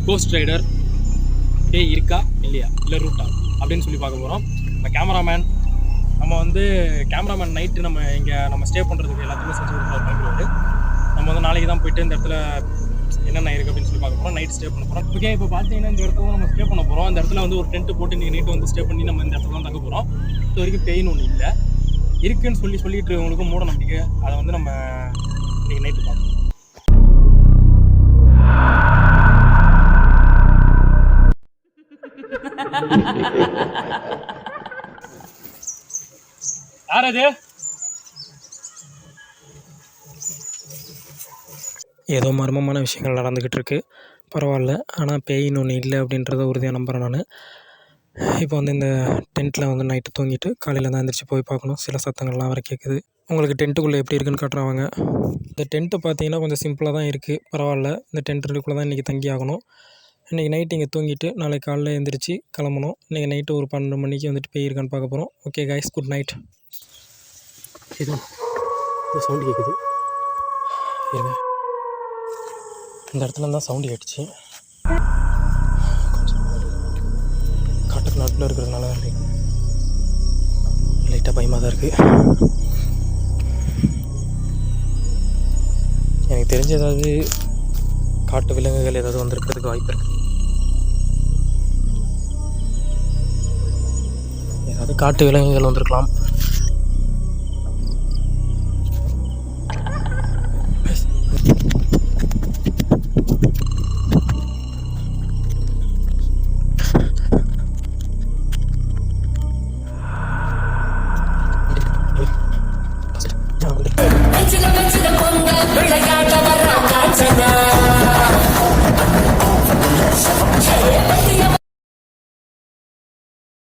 Cost rider பேய் இருக்கா இல்லையா இல்லை ரூட்டா அப்படின்னு சொல்லி பார்க்க போகிறோம். நம்ம கேமராமேன் நைட்டு நம்ம ஸ்டே பண்ணுறதுக்கு எல்லாத்தையுமே செஞ்சு கொடுக்குறாரு மைக்ரோடு. நம்ம வந்து நாளைக்கு தான் போயிட்டு இந்த இடத்துல என்னென்ன இருக்குது அப்படின்னு சொல்லி பார்க்க போகிறோம். நைட் ஸ்டே பண்ண போகிறோம். ஓகே, இப்போ பார்த்தீங்கன்னா இந்த இடத்துல நம்ம ஸ்டே பண்ண போகிறோம். அந்த இடத்துல வந்து ஒரு டென்ட்டு போட்டு நீங்கள் நைட்டு வந்து ஸ்டே பண்ணி நம்ம இந்த இடத்துல தான் தங்க போகிறோம். இது வரைக்கும் பெயின் ஒன்றும் இல்லை, இருக்குன்னு சொல்லிட்டு இருக்கவங்களுக்கு மூட நம்பிக்கை. அதை வந்து நம்ம இன்றைக்கி நைட்டு பார்க்கணும். யார் அது? ஏதோ மர்மமான விஷயங்கள் நடந்துக்கிட்டு இருக்கு. பரவாயில்ல, ஆனால் பேயின்னு ஒன்று இல்லை அப்படின்றத உறுதியாக நம்புகிறேன் நான். இப்போ வந்து இந்த டென்ட்டில் வந்து நைட்டு தூங்கிட்டு காலையில் தான் எழுந்திரிச்சு போய் பார்க்கணும். சில சத்தங்கள்லாம் வர கேட்குது. உங்களுக்கு டென்ட்டுக்குள்ளே எப்படி இருக்குன்னு காட்டுறாங்க. இந்த டென்ட்டு பார்த்தீங்கன்னா கொஞ்சம் சிம்பிளாக தான் இருக்குது. பரவாயில்ல, இந்த டென்ட்டுக்குள்ளே தான் இன்றைக்கி தங்கி ஆகணும். இன்றைக்கி நைட்டு இங்கே தூங்கிட்டு நாளைக்கு காலையில் எழுந்திரிச்சு கிளம்பணும். இன்றைக்கி நைட்டு ஒரு 12 மணிக்கு வந்துட்டு பேய் இருக்கான்னு பார்க்க போகிறோம். Okay guys, good night. ஏதோ சவுண்டு கேட்குது. இருங்க, இந்த இடத்துல தான் சவுண்டு கேட்டுச்சு. காட்டுக்கு நடுவில் இருக்கிறதுனால லைட்டாக பயமாக தான் இருக்குது. எனக்கு தெரிஞ்ச ஏதாவது காட்டு விலங்குகள் ஏதாவது வந்திருக்கிறதுக்கு வாய்ப்பு இருக்குது. ஏதாவது காட்டு விலங்குகள் வந்திருக்கலாம்.